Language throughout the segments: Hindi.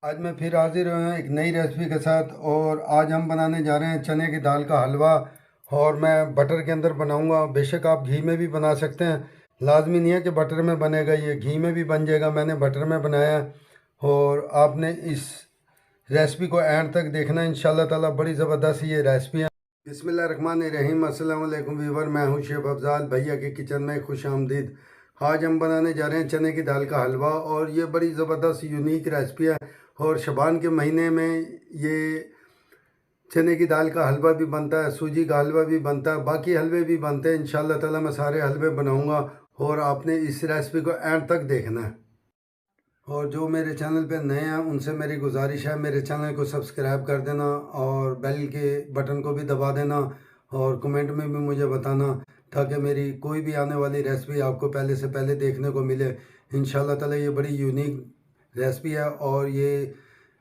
आज मैं फिर हाजिर हूँ एक नई रेसिपी के साथ। और आज हम बनाने जा रहे हैं चने की दाल का हलवा। और मैं बटर के अंदर बनाऊंगा। बेशक आप घी में भी बना सकते हैं, लाजमी नहीं है कि बटर में बनेगा, ये घी में भी बन जाएगा। मैंने बटर में बनाया है। और आपने इस रेसिपी को एंड तक देखना है, इंशाल्लाह ताला बड़ी ज़बरदस्त ये रेसिपी है। बिस्मिल्लाहिर्रहमानिर्रहीम, अस्सलाम वालेकुम व्यूवर, मैं हूँ शेफ अफजाल भैया के किचन में खुश आमदीद। आज हम बनाने जा रहे हैं चने की दाल का हलवा, और ये बड़ी ज़बरदस्त यूनिक रेसिपी है। और शबान के महीने में ये चने की दाल का हलवा भी बनता है, सूजी का हलवा भी बनता है, बाकी हलवे भी बनते हैं। इंशाल्लाह ताला मैं सारे हलवे बनाऊंगा, और आपने इस रेसिपी को एंड तक देखना है। और जो मेरे चैनल पे नए हैं उनसे मेरी गुजारिश है, मेरे चैनल को सब्सक्राइब कर देना और बेल के बटन को भी दबा देना, और कमेंट में भी मुझे बताना, ताकि मेरी कोई भी आने वाली रेसिपी आपको पहले से पहले देखने को मिले। इंशाल्लाह ताला ये बड़ी यूनिक रेसिपी है, और ये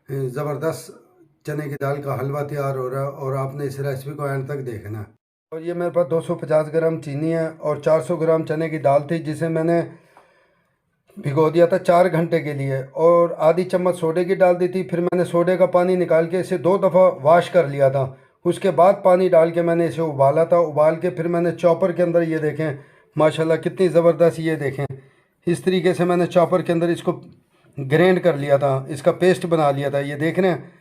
ज़बरदस्त चने की दाल का हलवा तैयार हो रहा है, और आपने इस रेसिपी को एंड तक देखना है। और ये मेरे पास 250 ग्राम चीनी है और 400 ग्राम चने की दाल थी, जिसे मैंने भिगो दिया था 4 घंटे के लिए। और आधी चम्मच सोडे की डाल दी थी, फिर मैंने सोडे का पानी निकाल के इसे 2 दफ़ा वॉश कर लिया था। उसके बाद पानी डाल के मैंने इसे उबाला था। उबाल के फिर मैंने चॉपर के अंदर, ये देखें माशाल्लाह कितनी ज़बरदस्त, ये देखें इस तरीके से मैंने चॉपर के अंदर इसको ग्राइंड कर लिया था, इसका पेस्ट बना लिया था। ये देख रहे हैं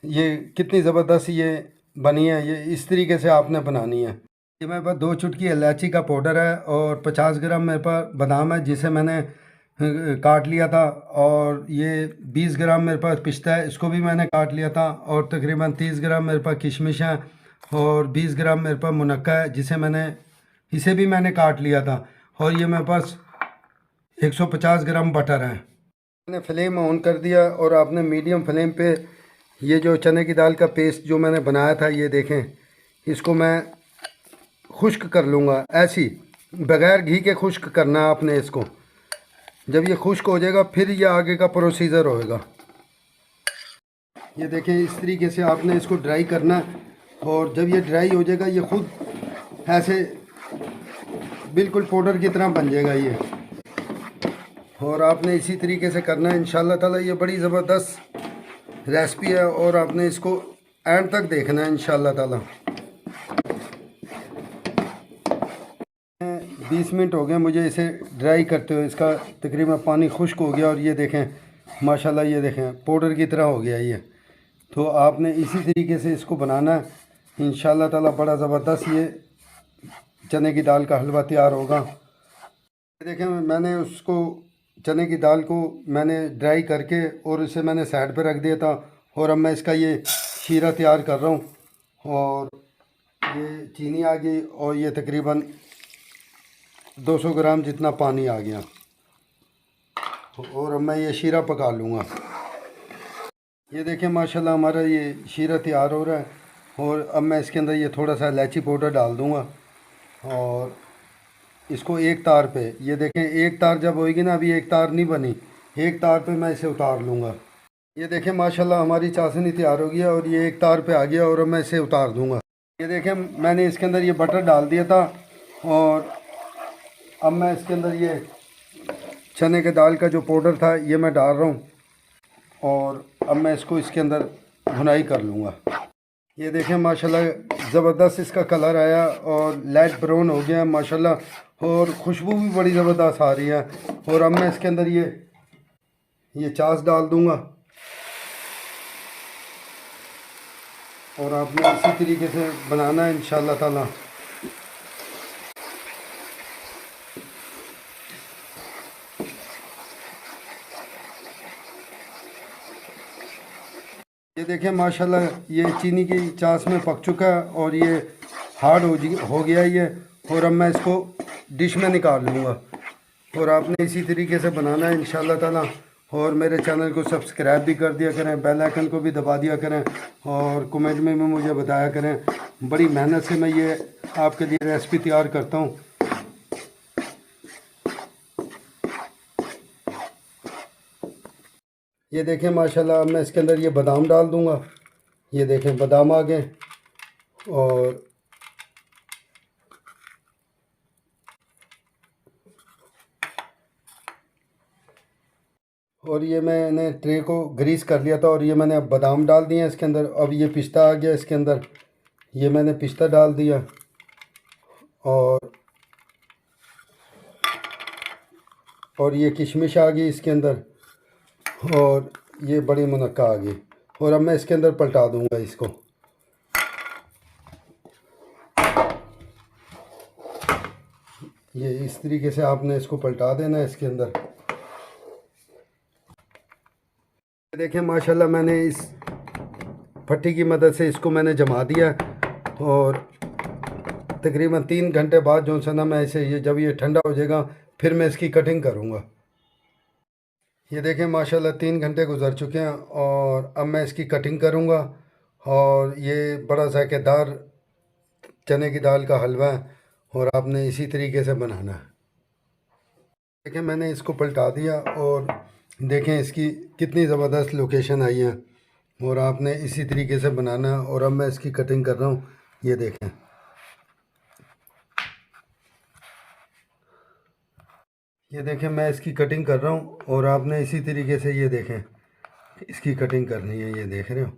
ये कितनी ज़बरदस्त ये बनी है। ये इस तरीके से आपने बनानी है। ये मेरे पास 2 चुटकी इलायची का पाउडर है, और 50 ग्राम मेरे पास बादाम है जिसे मैंने काट लिया था। और ये 20 ग्राम मेरे पास पिस्ता है, इसको भी मैंने काट लिया था। और तकरीबन 30 ग्राम मेरे पास किशमिश है, और 20 ग्राम मेरे पास मुनक्का है, जिसे इसे भी मैंने काट लिया था। और ये मेरे पास 150 ग्राम बटर है। मैंने फ्लेम ऑन कर दिया, और आपने मीडियम फ्लेम पे ये जो चने की दाल का पेस्ट जो मैंने बनाया था, ये देखें, इसको मैं खुश्क कर लूँगा। ऐसी बग़ैर घी के खुश्क करना है आपने इसको। जब ये खुश्क हो जाएगा फिर ये आगे का प्रोसीजर होएगा। ये देखें इस तरीके से आपने इसको ड्राई करना है, और जब ये ड्राई हो जाएगा ये खुद ऐसे बिल्कुल पाउडर की तरह बन जाएगा ये। और आपने इसी तरीके से करना है। इंशाल्लाह ताला ये बड़ी ज़बरदस्त रेसिपी है, और आपने इसको एंड तक देखना है इंशाल्लाह ताला। 20 मिनट हो गए मुझे इसे ड्राई करते हुए, इसका तकरीबन पानी खुश्क हो गया। और ये देखें माशाल्लाह, ये देखें पाउडर की तरह हो गया ये। तो आपने इसी तरीके से इसको बनाना है। इंशाल्लाह ताला बड़ा ज़बरदस्त ये चने की दाल का हलवा तैयार होगा। ये देखें मैंने उसको चने की दाल को मैंने ड्राई करके और इसे मैंने साइड पे रख दिया था। और अब मैं इसका ये शीरा तैयार कर रहा हूँ। और ये चीनी आ गई, और ये तकरीबन 200 ग्राम जितना पानी आ गया। और अब मैं ये शीरा पका लूँगा। ये देखें माशाल्लाह हमारा ये शीरा तैयार हो रहा है। और अब मैं इसके अंदर ये थोड़ा सा इलायची पाउडर डाल दूँगा, और इसको एक तार पे, ये देखें एक तार जब होएगी ना, अभी एक तार नहीं बनी, एक तार पे मैं इसे उतार लूँगा। ये देखें माशाल्लाह हमारी चाशनी तैयार हो गया, और ये एक तार पे आ गया, और अब मैं इसे उतार दूँगा। ये देखें मैंने इसके अंदर ये बटर डाल दिया था, और अब मैं इसके अंदर ये चने के दाल का जो पाउडर था ये मैं डाल रहा हूँ। और अब मैं इसको इसके अंदर भुनाई कर लूँगा। ये देखें माशाल्लाह ज़बरदस्त इसका कलर आया, और लाइट ब्राउन हो गया माशाल्लाह, और खुशबू भी बड़ी ज़बरदस्त आ रही है। और अब मैं इसके अंदर ये चाश डाल दूँगा, और आपने इसी तरीके से बनाना है इंशाल्लाह ताला। ये देखें माशाल्लाह ये चीनी की चाश में पक चुका है, और ये हार्ड हो गया ये। और अब मैं इसको डिश में निकाल लूँगा। और आपने इसी तरीके से बनाना है इंशाल्लाह ताला। और मेरे चैनल को सब्सक्राइब भी कर दिया करें, बेल आइकन को भी दबा दिया करें, और कमेंट में भी मुझे बताया करें। बड़ी मेहनत से मैं ये आपके लिए रेसिपी तैयार करता हूँ। ये देखें माशाल्लाह अब मैं इसके अंदर ये बादाम डाल दूँगा। ये देखें बादाम आ गए, और और ये मैंने ट्रे को ग्रीस कर लिया था और ये मैंने अब बादाम डाल दिए हैं इसके अंदर। अब ये पिस्ता आ गया इसके अंदर, ये मैंने पिस्ता डाल दिया। और ये किशमिश आ गई इसके अंदर, और ये बड़ी मुनक्का आ गई। और अब मैं इसके अंदर पलटा दूंगा इसको। ये इस तरीके से आपने इसको पलटा देना है इसके अंदर। देखें माशाल्लाह मैंने इस फट्टी की मदद से इसको मैंने जमा दिया, और तकरीबन 3 घंटे बाद जो सा ना मैं इसे जब ये ठंडा हो जाएगा फिर मैं इसकी कटिंग करूँगा। ये देखें माशाल्लाह 3 घंटे गुजर चुके हैं और अब मैं इसकी कटिंग करूँगा। और ये बड़ा जायकेदार चने की दाल का हलवा है और आपने इसी तरीके से बनाना है। देखें मैंने इसको पलटा दिया और देखें इसकी कितनी ज़बरदस्त लोकेशन आई है, और आपने इसी तरीके से बनाना है। और अब मैं इसकी कटिंग कर रहा हूँ, ये देखें। ये देखें मैं इसकी कटिंग कर रहा हूँ और आपने इसी तरीके से ये देखें इसकी कटिंग करनी है। ये देख रहे हो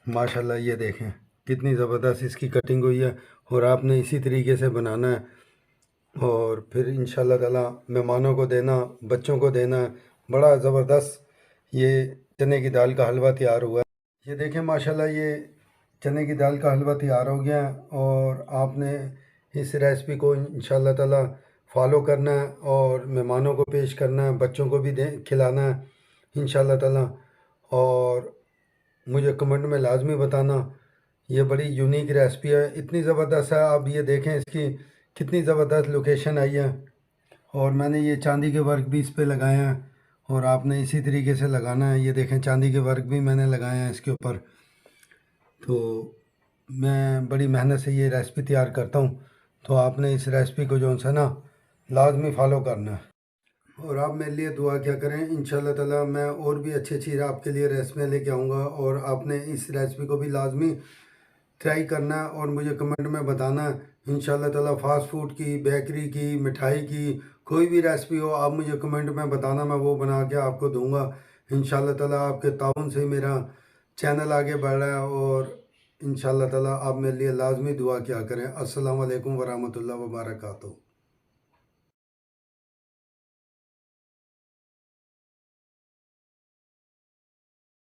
माशाल्लाह, ये देखें कितनी ज़बरदस्त इसकी कटिंग हुई है, और आपने इसी तरीके से बनाना है। और फिर इंशाल्लाह ताला मेहमानों को देना, बच्चों को देना। बड़ा ज़बरदस्त ये चने की दाल का हलवा तैयार हुआ है। ये देखें माशाल्लाह ये चने की दाल का हलवा तैयार हो गया है, और आपने इस रेसिपी को इंशाल्लाह ताला फॉलो करना है और मेहमानों को पेश करना है, बच्चों को भी दे खिलाना है इंशाल्लाह ताला। और मुझे कमेंट में लाजमी बताना, ये बड़ी यूनिक रेसिपी है, इतनी ज़बरदस्त है। आप ये देखें इसकी कितनी ज़बरदस्त लोकेशन आई है, और मैंने ये चांदी के वर्क भी इस पे लगाए हैं, और आपने इसी तरीके से लगाना है। ये देखें चांदी के वर्क भी मैंने लगाए हैं इसके ऊपर। तो मैं बड़ी मेहनत से ये रेसिपी तैयार करता हूँ, तो आपने इस रेसिपी को जो है ना लाजमी फ़ॉलो करना है। और आप मेरे लिए दुआ क्या करें, इंशाल्लाह ताला मैं और भी अच्छी अच्छी आपके लिए रेसिपियाँ लेके आऊँगा, और आपने इस रेसिपी को भी लाजमी ट्राई करना है और मुझे कमेंट में बताना है। इंशाल्लाह ताला फ़ास्ट फूड की, बेकरी की, मिठाई की कोई भी रेसिपी हो आप मुझे कमेंट में बताना, मैं वो बना के आपको दूँगा। इंशाल्लाह ताला आपके ताउन से मेरा चैनल आगे बढ़ रहा है, और इंशाल्लाह ताला आप मेरे लिए लाजमी दुआ क्या करें। अस्सलाम वालेकुम वरहमतुल्लाहि वबरकातुहू।